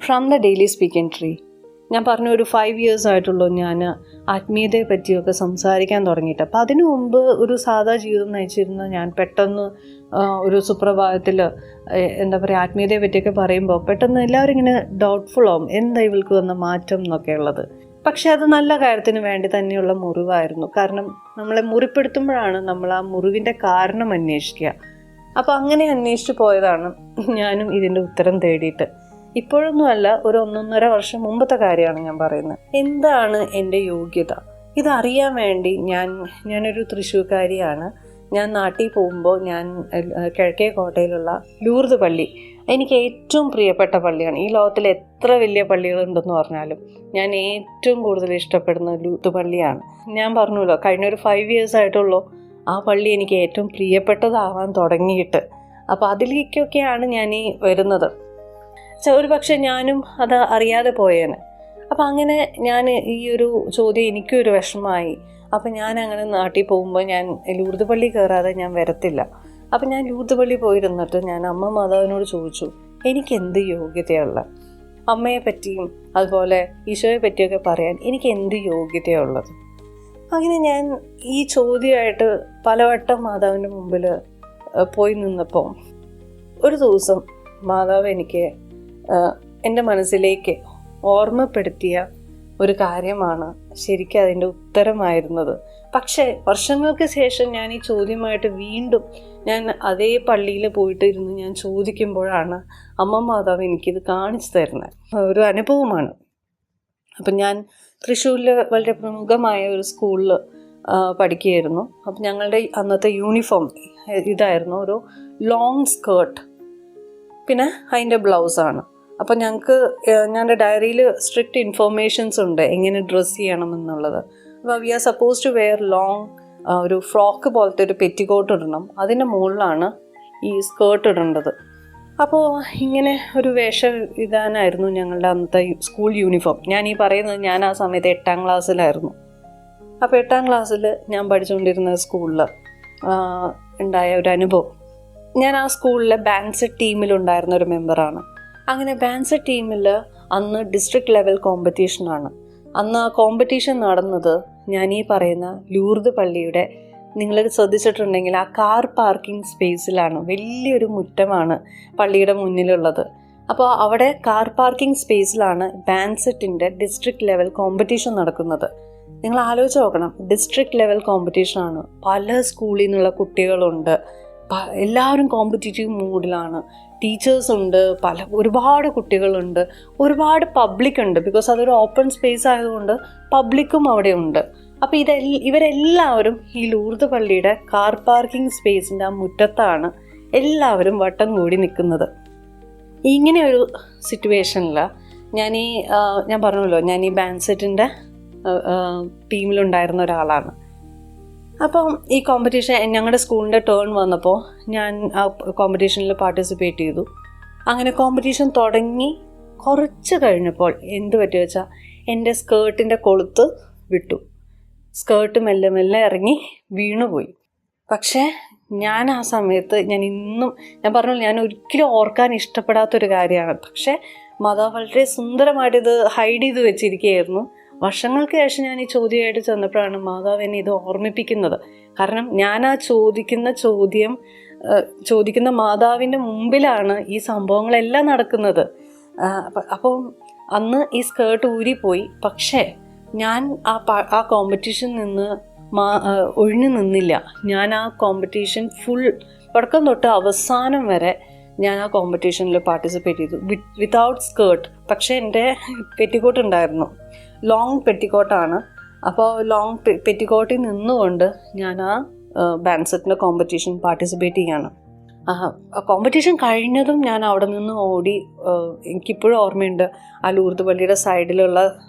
From the daily speaking tree. ഞാൻ പറഞ്ഞ ഒരു 5 years ആയിട്ടുള്ളൂ ഞാൻ ആത്മീയതയെ പറ്റിയൊക്കെ സംസാരിക്കാൻ തുടങ്ങിയിട്ട്. അപ്പം അതിനു മുമ്പ് ഒരു സാധാ ജീവിതം നയിച്ചിരുന്ന ഞാൻ പെട്ടെന്ന് ഒരു സുപ്രഭാതത്തിൽ എന്താ പറയുക, ആത്മീയതയെ പറ്റിയൊക്കെ പറയുമ്പോൾ പെട്ടെന്ന് എല്ലാവരും ഇങ്ങനെ ഡൗട്ട്ഫുൾ ആവും, എന്താ ഇവൾക്ക് വന്ന മാറ്റം എന്നൊക്കെ ഉള്ളത്. പക്ഷെ അത് നല്ല കാര്യത്തിന് വേണ്ടി തന്നെയുള്ള മുറിവായിരുന്നു. കാരണം നമ്മളെ മുറിപ്പെടുത്തുമ്പോഴാണ് നമ്മൾ ആ മുറിവിൻ്റെ കാരണം അന്വേഷിക്കുക. അപ്പോൾ അങ്ങനെ അന്വേഷിച്ച് പോയതാണ് ഞാനും ഇതിൻ്റെ ഉത്തരം തേടിയിട്ട്. ഇപ്പോഴൊന്നുമല്ല, ഒരു 1.5 വർഷം മുമ്പത്തെ കാര്യമാണ് ഞാൻ പറയുന്നത്. എന്താണ് എൻ്റെ യോഗ്യത? ഇതറിയാൻ വേണ്ടി ഞാനൊരു തൃശ്ശൂർക്കാരിയാണ്. ഞാൻ നാട്ടിൽ പോകുമ്പോൾ ഞാൻ കിഴക്കേ കോട്ടയിലുള്ള ലൂർദ് പള്ളി, എനിക്ക് ഏറ്റവും പ്രിയപ്പെട്ട പള്ളിയാണ്. ഈ ലോകത്തിൽ എത്ര വലിയ പള്ളികളുണ്ടെന്ന് പറഞ്ഞാലും ഞാൻ ഏറ്റവും കൂടുതൽ ഇഷ്ടപ്പെടുന്ന ലൂർദ് പള്ളിയാണ്. ഞാൻ പറഞ്ഞല്ലോ, കഴിഞ്ഞൊരു 5 years ആയിട്ടുള്ളൂ ആ പള്ളി എനിക്ക് ഏറ്റവും പ്രിയപ്പെട്ടതാവാൻ തുടങ്ങിയിട്ട്. അപ്പോൾ അതിലേക്കൊക്കെയാണ് ഞാൻ ഈ വരുന്നത്. ഒരു പക്ഷെ ഞാനും അത് അറിയാതെ പോയേനെ. അപ്പം അങ്ങനെ ഞാൻ ഈ ഒരു ചോദ്യം എനിക്കൊരു വിഷമമായി. അപ്പം ഞാൻ അങ്ങനെ നാട്ടിൽ പോകുമ്പോൾ ഞാൻ ലൂർദ് പള്ളി കയറാതെ ഞാൻ വരത്തില്ല. അപ്പം ഞാൻ ലൂർദ് പള്ളി പോയിരുന്നിട്ട് ഞാൻ അമ്മ മാതാവിനോട് ചോദിച്ചു, എനിക്ക് എന്ത് യോഗ്യതയുള്ള, അമ്മയെ പറ്റിയും അതുപോലെ ഈശോയെ പറ്റിയൊക്കെ പറയാൻ എനിക്ക് എന്ത് യോഗ്യതയുള്ളത്? അങ്ങനെ ഞാൻ ഈ ചോദ്യമായിട്ട് പലവട്ടം മാതാവിൻ്റെ മുമ്പിൽ പോയി നിന്നപ്പോൾ ഒരു ദിവസം മാതാവ് എനിക്ക് എൻ്റെ മനസ്സിലേക്ക് ഓർമ്മപ്പെടുത്തിയ ഒരു കാര്യമാണ് ശരിക്കും അതിൻ്റെ ഉത്തരമായിരുന്നത്. പക്ഷേ വർഷങ്ങൾക്ക് ശേഷം ഞാൻ ഈ ചോദ്യമായിട്ട് വീണ്ടും ഞാൻ അതേ പള്ളിയിൽ പോയിട്ട് ഇരുന്ന് ഞാൻ ചോദിക്കുമ്പോഴാണ് അമ്മ മാതാവ് എനിക്കിത് കാണിച്ചു തരുന്നത്. ഒരു അനുഭവമാണ്. അപ്പം ഞാൻ തൃശ്ശൂരിൽ വളരെ പ്രമുഖമായ ഒരു സ്കൂളിൽ പഠിക്കുകയായിരുന്നു. അപ്പം ഞങ്ങളുടെ അന്നത്തെ യൂണിഫോം ഇതായിരുന്നു, ഒരു ലോങ് സ്കേർട്ട്, പിന്നെ അതിൻ്റെ ബ്ലൗസാണ്. അപ്പോൾ ഞങ്ങളുടെ ഡയറിയിൽ സ്ട്രിക്റ്റ് ഇൻഫോർമേഷൻസ് ഉണ്ട് എങ്ങനെ ഡ്രസ്സ് ചെയ്യണമെന്നുള്ളത്. അപ്പോൾ we are suppose to wear long ഒരു ഫ്രോക്ക് പോലത്തെ ഒരു പെറ്റിക്കോട്ട് ഇടണം, അതിൻ്റെ മുകളിലാണ് ഈ സ്കേർട്ട് ഇടേണ്ടത്. അപ്പോൾ ഇങ്ങനെ ഒരു വേഷവിധാനമായിരുന്നു ഞങ്ങളുടെ അന്നത്തെ സ്കൂൾ യൂണിഫോം. ഞാൻ ഈ പറയുന്നത് ഞാൻ ആ സമയത്ത് 8ാം ക്ലാസ്സിലായിരുന്നു. അപ്പോൾ 8ാം ക്ലാസ്സിൽ ഞാൻ പഠിച്ചുകൊണ്ടിരുന്ന സ്കൂളിൽ ഉണ്ടായ ഒരു അനുഭവം. ഞാൻ ആ സ്കൂളിലെ ബാൻഡ് സെറ്റ് ടീമിലുണ്ടായിരുന്ന ഒരു മെമ്പറാണ്. അങ്ങനെ ബാൻഡ് സെറ്റ് ടീമിൽ അന്ന് ഡിസ്ട്രിക്ട് ലെവൽ കോമ്പറ്റീഷനാണ്. അന്ന് ആ കോമ്പറ്റീഷൻ നടന്നത് ഞാൻ ഈ പറയുന്ന ലൂർദ് പള്ളിയുടെ, നിങ്ങൾ ശ്രദ്ധിച്ചിട്ടുണ്ടെങ്കിൽ ആ കാർ പാർക്കിംഗ് സ്പേസിലാണ്. വലിയൊരു മുറ്റമാണ് പള്ളിയുടെ മുന്നിലുള്ളത്. അപ്പോൾ അവിടെ കാർ പാർക്കിംഗ് സ്പേസിലാണ് ബാൻഡ് സെറ്റിൻ്റെ ഡിസ്ട്രിക്ട് ലെവൽ കോമ്പറ്റീഷൻ നടക്കുന്നത്. നിങ്ങൾ ആലോചിച്ച് നോക്കണം, ഡിസ്ട്രിക്ട് ലെവൽ കോമ്പറ്റീഷനാണ്, പല സ്കൂളിൽ നിന്നുള്ള കുട്ടികളുണ്ട്, എല്ലാവരും കോമ്പറ്റീറ്റീവ് മൂഡിലാണ്, ടീച്ചേഴ്സ് ഉണ്ട്, ഒരുപാട് കുട്ടികളുണ്ട്, ഒരുപാട് പബ്ലിക് ഉണ്ട്. ബിക്കോസ് അതൊരു ഓപ്പൺ സ്പേസ് ആയതുകൊണ്ട് പബ്ലിക്കും അവിടെ ഉണ്ട്. അപ്പോൾ ഇവരെല്ലാവരും ഈ ലൂർദ് പള്ളിയുടെ കാർ പാർക്കിംഗ് സ്പേസിൻ്റെ ആ മുറ്റത്താണ് എല്ലാവരും വട്ടം കൂടി നിൽക്കുന്നത്. ഇങ്ങനെ ഒരു സിറ്റുവേഷനിൽ ഞാൻ പറഞ്ഞല്ലോ, ഞാൻ ഈ ബാൻഡ് സെറ്റിൻ്റെ ടീമിലുണ്ടായിരുന്ന ഒരാളാണ്. അപ്പം ഈ കോമ്പറ്റീഷൻ ഞങ്ങളുടെ സ്കൂളിൻ്റെ ടേൺ വന്നപ്പോൾ ഞാൻ ആ കോമ്പറ്റീഷനിൽ പാർട്ടിസിപ്പേറ്റ് ചെയ്തു. അങ്ങനെ കോമ്പറ്റീഷൻ തുടങ്ങി കുറച്ച് കഴിഞ്ഞപ്പോൾ എന്ത് പറ്റി വെച്ചാൽ എൻ്റെ സ്കേർട്ടിൻ്റെ കൊളുത്ത് വിട്ടു. സ്കേർട്ട് മെല്ലെ മെല്ലെ ഇറങ്ങി വീണുപോയി. പക്ഷേ ഞാൻ ആ സമയത്ത് ഞാൻ പറഞ്ഞു, ഞാൻ ഒരിക്കലും ഓർക്കാൻ ഇഷ്ടപ്പെടാത്തൊരു കാര്യമാണ്. പക്ഷേ മാതാവ് വളരെ സുന്ദരമായിട്ട് ഇത് ഹൈഡ് ചെയ്ത് വെച്ചിരിക്കുകയായിരുന്നു. വർഷങ്ങൾക്ക് ശേഷം ഞാൻ ഈ ചോദ്യമായിട്ട് ചെന്നപ്പോഴാണ് മാതാവ് എന്നെ ഇത് ഓർമ്മിപ്പിക്കുന്നത്. കാരണം ഞാൻ ആ ചോദിക്കുന്ന മാതാവിൻ്റെ മുമ്പിലാണ് ഈ സംഭവങ്ങളെല്ലാം നടക്കുന്നത്. അപ്പം അന്ന് ഈ സ്കേർട്ട് ഊരിപ്പോയി. പക്ഷേ ഞാൻ ആ കോമ്പറ്റീഷനിൽ നിന്ന് ഒഴിഞ്ഞു നിന്നില്ല. ഞാൻ ആ കോമ്പറ്റീഷൻ തുടക്കം തൊട്ട് അവസാനം വരെ ഞാൻ ആ കോമ്പറ്റീഷനിൽ പാർട്ടിസിപ്പേറ്റ് ചെയ്തു വിത്തൗട്ട് സ്കേർട്ട്. പക്ഷേ എൻ്റെ പെറ്റിക്കോട്ട് ഉണ്ടായിരുന്നു, ലോങ് പെറ്റിക്കോട്ടാണ്. അപ്പോൾ ലോങ് പെറ്റിക്കോട്ടിൽ നിന്നുകൊണ്ട് ഞാൻ ആ ബാൻഡ് സെറ്റിൻ്റെ കോമ്പറ്റീഷൻ പാർട്ടിസിപ്പേറ്റ് ചെയ്യാണ്. കോമ്പറ്റീഷൻ കഴിഞ്ഞതും ഞാൻ അവിടെ നിന്ന് ഓടി. എനിക്കിപ്പോഴും ഓർമ്മയുണ്ട്, ആ ലൂർദ് പള്ളിയുടെ സൈഡിലുള്ള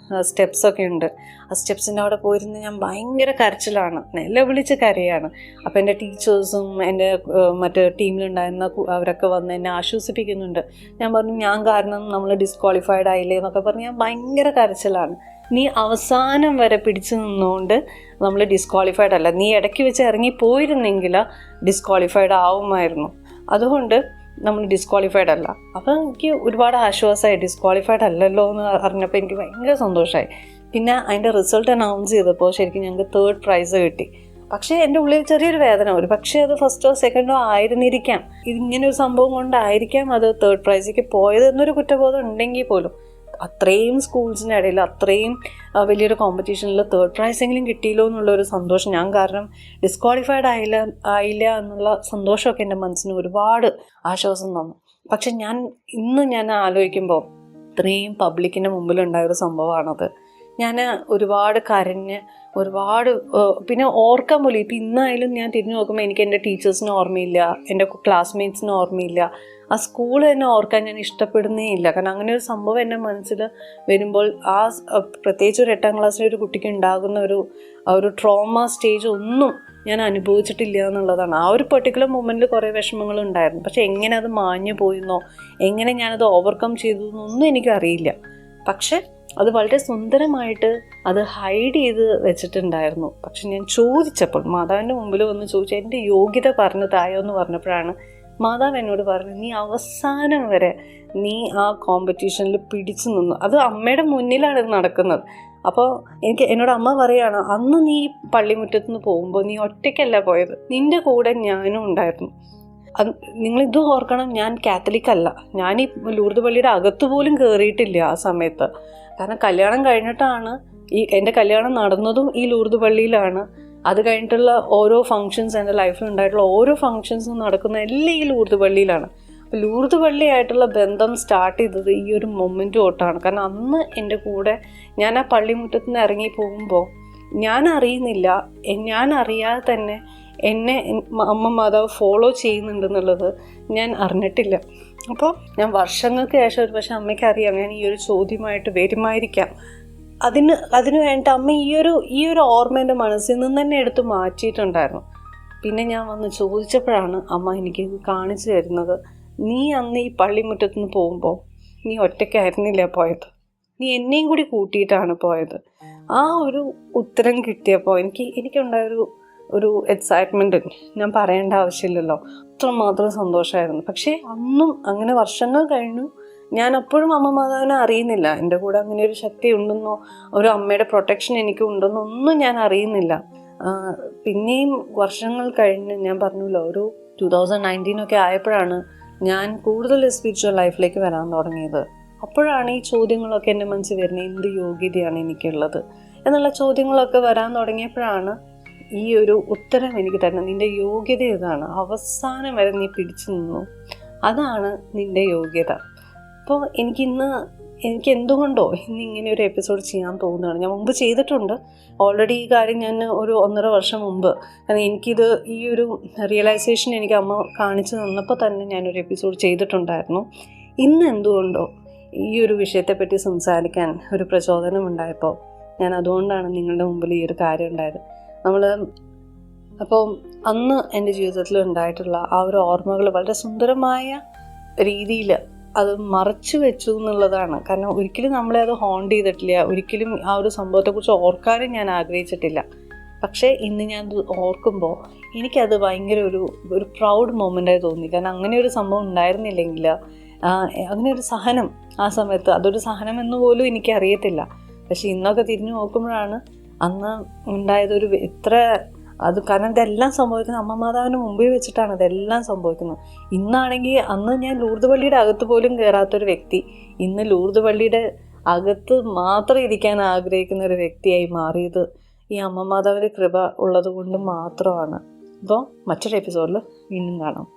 സ്റ്റെപ്സൊക്കെ ഉണ്ട്. ആ സ്റ്റെപ്സിൻ്റെ അവിടെ പോയിരുന്ന് ഞാൻ ഭയങ്കര കരച്ചിലാണ്, നിലവിളിച്ച് കരയാണ്. അപ്പോൾ എൻ്റെ ടീച്ചേഴ്സും എൻ്റെ മറ്റേ ടീമിലുണ്ടായിരുന്ന അവരൊക്കെ വന്ന് എന്നെ ആശ്വസിപ്പിക്കുന്നുണ്ട്. ഞാൻ പറഞ്ഞു, ഞാൻ കാരണം നമ്മൾ ഡിസ്ക്വാളിഫൈഡ് ആയില്ലേ എന്നൊക്കെ പറഞ്ഞ് ഞാൻ ഭയങ്കര കരച്ചിലാണ്. നീ അവസാനം വരെ പിടിച്ചു നിന്നുകൊണ്ട് നമ്മൾ ഡിസ്ക്വാളിഫൈഡ് അല്ല, നീ ഇടയ്ക്ക് വെച്ച് ഇറങ്ങിപ്പോയിരുന്നെങ്കിൽ ഡിസ്ക്വാളിഫൈഡ് ആവുമായിരുന്നു. അതുകൊണ്ട് നമ്മൾ ഡിസ്ക്വാളിഫൈഡ് അല്ല. അപ്പോൾ എനിക്ക് ഒരുപാട് ആശ്വാസമായി, ഡിസ്ക്വാളിഫൈഡ് അല്ലല്ലോ എന്ന് അറിഞ്ഞപ്പോൾ എനിക്ക് ഭയങ്കര സന്തോഷമായി. പിന്നെ അതിൻ്റെ റിസൾട്ട് അനൗൺസ് ചെയ്തപ്പോൾ ശരിക്കും ഞങ്ങൾക്ക് 3rd പ്രൈസ് കിട്ടി. പക്ഷേ എൻ്റെ ഉള്ളിൽ ചെറിയൊരു വേദന, ഒരു പക്ഷേ അത് 1st or 2nd ആയിരുന്നിരിക്കാം, ഇതിങ്ങനൊരു സംഭവം കൊണ്ടായിരിക്കാം അത് 3rd പ്രൈസിലേക്ക് പോയത് എന്നൊരു കുറ്റബോധം ഉണ്ടെങ്കിൽ പോലും അത്രയും സ്കൂൾസിൻ്റെ ഇടയിൽ അത്രയും വലിയൊരു കോമ്പറ്റീഷനിൽ 3rd പ്രൈസെങ്കിലും കിട്ടിയല്ലോ എന്നുള്ളൊരു സന്തോഷം, ഞാൻ കാരണം ഡിസ്ക്വാളിഫൈഡ് ആയില്ല എന്നുള്ള സന്തോഷമൊക്കെ എൻ്റെ മനസ്സിന് ഒരുപാട് ആശ്വാസം തന്നു. പക്ഷെ ഞാൻ ആലോചിക്കുമ്പോൾ ഇത്രയും പബ്ലിക്കിൻ്റെ മുമ്പിലുണ്ടായൊരു സംഭവമാണത്. ഞാൻ ഒരുപാട് കരഞ്ഞ് ഒരുപാട് പിന്നെ ഓർക്കാൻ പോലും, ഇപ്പം ഇന്നായാലും ഞാൻ തിരിഞ്ഞു നോക്കുമ്പോൾ എനിക്ക് എൻ്റെ ടീച്ചേഴ്സിനെ ഓർമ്മയില്ല, എൻ്റെ ക്ലാസ്മേറ്റ്സിനെ ഓർമ്മയില്ല, ആ സ്കൂൾ തന്നെ ഓർക്കാൻ ഞാൻ ഇഷ്ടപ്പെടുന്നേ ഇല്ല. കാരണം അങ്ങനെ ഒരു സംഭവം എൻ്റെ മനസ്സിൽ വരുമ്പോൾ പ്രത്യേകിച്ച് ഒരു 8ാം ക്ലാസ്സിലെ ഒരു കുട്ടിക്ക് ഉണ്ടാകുന്ന ഒരു ട്രോമ സ്റ്റേജ് ഒന്നും ഞാൻ അനുഭവിച്ചിട്ടില്ല എന്നുള്ളതാണ്. ആ ഒരു പെർട്ടിക്കുലർ മൊമെൻറ്റിൽ കുറേ വിഷമങ്ങളുണ്ടായിരുന്നു. പക്ഷെ എങ്ങനെ അത് മാഞ്ഞു പോയെന്നോ എങ്ങനെ ഞാനത് ഓവർകം ചെയ്തു എന്നൊന്നും എനിക്കറിയില്ല. പക്ഷെ അത് വളരെ സുന്ദരമായിട്ട് അത് ഹൈഡ് ചെയ്ത് വെച്ചിട്ടുണ്ടായിരുന്നു. പക്ഷെ ഞാൻ ചോദിച്ചപ്പോൾ, മാതാവിൻ്റെ മുമ്പിൽ വന്ന് ചോദിച്ചു, എൻ്റെ യോഗ്യത പറഞ്ഞു തായോ എന്ന് പറഞ്ഞപ്പോഴാണ് മാതാവ് എന്നോട് പറഞ്ഞു, നീ അവസാനം വരെ നീ ആ കോമ്പറ്റീഷനിൽ പിടിച്ചു നിന്നു. അത് അമ്മയുടെ മുന്നിലാണ് ഇത് നടക്കുന്നത്. അപ്പോൾ എന്നോട് അമ്മ പറയുകയാണ്, അന്ന് നീ പള്ളിമുറ്റത്ത് നിന്ന് പോകുമ്പോൾ നീ ഒറ്റയ്ക്കല്ല പോയത്, നിൻ്റെ കൂടെ ഞാനും ഉണ്ടായിരുന്നു. നിങ്ങളിത് ഓർക്കണം, ഞാൻ കാത്തലിക് അല്ല, ഞാൻ ഈ ലൂർദ് പള്ളിയുടെ അകത്ത് പോലും കയറിയിട്ടില്ല ആ സമയത്ത്. കാരണം കല്യാണം കഴിഞ്ഞിട്ടാണ് എൻ്റെ കല്യാണം നടന്നതും ഈ ലൂർദ് പള്ളിയിലാണ്. അത് കഴിഞ്ഞിട്ടുള്ള ഓരോ ഫങ്ഷൻസ് എൻ്റെ ലൈഫിൽ ഉണ്ടായിട്ടുള്ള ഓരോ ഫങ്ഷൻസും നടക്കുന്ന എല്ലാം ഈ ലൂർദ് പള്ളിയിലാണ്. അപ്പോൾ ലൂർദ് പള്ളിയായിട്ടുള്ള ബന്ധം സ്റ്റാർട്ട് ചെയ്തത് ഈ ഒരു മൊമെൻറ്റ് തൊട്ടാണ്. കാരണം അന്ന് എൻ്റെ കൂടെ ഞാൻ ആ പള്ളിമുറ്റത്ത് നിന്ന് ഇറങ്ങി പോകുമ്പോൾ ഞാൻ അറിയാതെ തന്നെ എന്നെ അമ്മ മാതാവ് ഫോളോ ചെയ്യുന്നുണ്ടെന്നുള്ളത് ഞാൻ അറിഞ്ഞിട്ടില്ല. അപ്പോൾ ഞാൻ വർഷങ്ങൾക്ക് ശേഷം ഒരു പക്ഷേ അമ്മയ്ക്ക് അറിയാം ഞാൻ ഈ ഒരു ചോദ്യമായിട്ട് വരുമായിരിക്കാം. അതിന് വേണ്ടിയിട്ട് അമ്മ ഈ ഒരു ഓർമ്മ എൻ്റെ മനസ്സിൽ നിന്ന് തന്നെ എടുത്ത് മാറ്റിയിട്ടുണ്ടായിരുന്നു. പിന്നെ ഞാൻ വന്ന് ചോദിച്ചപ്പോഴാണ് അമ്മ എനിക്ക് കാണിച്ചു തരുന്നത്, നീ അന്ന് ഈ പള്ളിമുറ്റത്ത് നിന്ന് പോകുമ്പോൾ നീ ഒറ്റയ്ക്കായിരുന്നില്ല പോയത്, നീ എന്നെയും കൂടി കൂട്ടിയിട്ടാണ് പോയത്. ആ ഒരു ഉത്തരം കിട്ടിയപ്പോൾ എനിക്കുണ്ടായൊരു എക്സൈറ്റ്മെൻറ്റ് ഞാൻ പറയേണ്ട ആവശ്യമില്ലല്ലോ, അത്രമാത്രം സന്തോഷമായിരുന്നു. പക്ഷേ അന്നും അങ്ങനെ വർഷങ്ങൾ കഴിഞ്ഞു, ഞാൻ അപ്പോഴും അമ്മ മാതാവിനെ അറിയുന്നില്ല. എൻ്റെ കൂടെ അങ്ങനെ ഒരു ശക്തി ഉണ്ടെന്നോ ഒരു അമ്മയുടെ പ്രൊട്ടക്ഷൻ എനിക്ക് ഉണ്ടെന്നോ ഒന്നും ഞാൻ അറിയുന്നില്ല. പിന്നെയും വർഷങ്ങൾ കഴിഞ്ഞ് ഞാൻ പറഞ്ഞല്ലോ, ഒരു 2019 ആയപ്പോഴാണ് ഞാൻ കൂടുതൽ സ്പിരിച്വൽ ലൈഫിലേക്ക് വരാൻ തുടങ്ങിയത്. അപ്പോഴാണ് ഈ ചോദ്യങ്ങളൊക്കെ എൻ്റെ മനസ്സിൽ വരുന്നത്, എന്ത് യോഗ്യതയാണ് എനിക്കുള്ളത് എന്നുള്ള ചോദ്യങ്ങളൊക്കെ വരാൻ തുടങ്ങിയപ്പോഴാണ് ഈ ഒരു ഉത്തരം എനിക്ക് തരുന്നത്. നിൻ്റെ യോഗ്യത ഇതാണ്, അവസാനം വരെ നീ പിടിച്ചു നിന്നു, അതാണ് നിൻ്റെ യോഗ്യത. അപ്പോൾ എനിക്ക് എന്തുകൊണ്ടോ ഇന്ന് ഇങ്ങനെ ഒരു എപ്പിസോഡ് ചെയ്യാൻ തോന്നുകയാണ്. ഞാൻ മുമ്പ് ചെയ്തിട്ടുണ്ട് ഓൾറെഡി ഈ കാര്യം, ഞാൻ ഒരു 1.5 വർഷം മുമ്പ്. കാരണം ഈ ഒരു റിയലൈസേഷൻ എനിക്ക് അമ്മ കാണിച്ചു തന്നപ്പോൾ തന്നെ ഞാനൊരു എപ്പിസോഡ് ചെയ്തിട്ടുണ്ടായിരുന്നു. ഇന്ന് എന്തുകൊണ്ടോ ഈ ഒരു വിഷയത്തെപ്പറ്റി സംസാരിക്കാൻ ഒരു പ്രചോദനം ഉണ്ടായപ്പോൾ ഞാൻ അതുകൊണ്ടാണ് നിങ്ങളുടെ മുമ്പിൽ ഈ ഒരു കാര്യം ഉണ്ടായത്. അപ്പോൾ അന്ന് എൻ്റെ ജീവിതത്തിൽ ഉണ്ടായിട്ടുള്ള ആ ഒരു ഓർമ്മകൾ വളരെ സുന്ദരമായ രീതിയിൽ അത് മറച്ചു വെച്ചു എന്നുള്ളതാണ്. കാരണം ഒരിക്കലും നമ്മളെ അത് ഹോണ്ട് ചെയ്തിട്ടില്ല, ഒരിക്കലും ആ ഒരു സംഭവത്തെക്കുറിച്ച് ഓർക്കാനും ഞാൻ ആഗ്രഹിച്ചിട്ടില്ല. പക്ഷേ ഇന്ന് ഞാൻ ഓർക്കുമ്പോൾ എനിക്കത് ഭയങ്കര ഒരു പ്രൗഡ് മൊമെൻ്റായി തോന്നി. കാരണം അങ്ങനെ ഒരു സംഭവം ഉണ്ടായിരുന്നില്ലെങ്കിൽ, അങ്ങനെ ഒരു സഹനം ആ സമയത്ത്, അതൊരു സഹനം എന്ന് പോലും എനിക്കറിയത്തില്ല. പക്ഷെ ഇന്നൊക്കെ തിരിഞ്ഞു നോക്കുമ്പോഴാണ് അന്ന് ഉണ്ടായതൊരു കാരണം ഇതെല്ലാം സംഭവിക്കുന്നത് അമ്മ മാതാവിന് മുമ്പിൽ വെച്ചിട്ടാണ് ഇതെല്ലാം സംഭവിക്കുന്നത്. ഇന്നാണെങ്കിൽ അന്ന് ഞാൻ ലൂർദ് പള്ളിയുടെ അകത്ത് പോലും കയറാത്തൊരു വ്യക്തി ഇന്ന് ലൂർദ് പള്ളിയുടെ അകത്ത് മാത്രം ഇരിക്കാൻ ആഗ്രഹിക്കുന്ന ഒരു വ്യക്തിയായി മാറിയത് ഈ അമ്മ മാതാവിൻ്റെ കൃപ ഉള്ളത് കൊണ്ട് മാത്രമാണ്. അപ്പോൾ മറ്റൊരു എപ്പിസോഡിൽ വീണ്ടും കാണാം.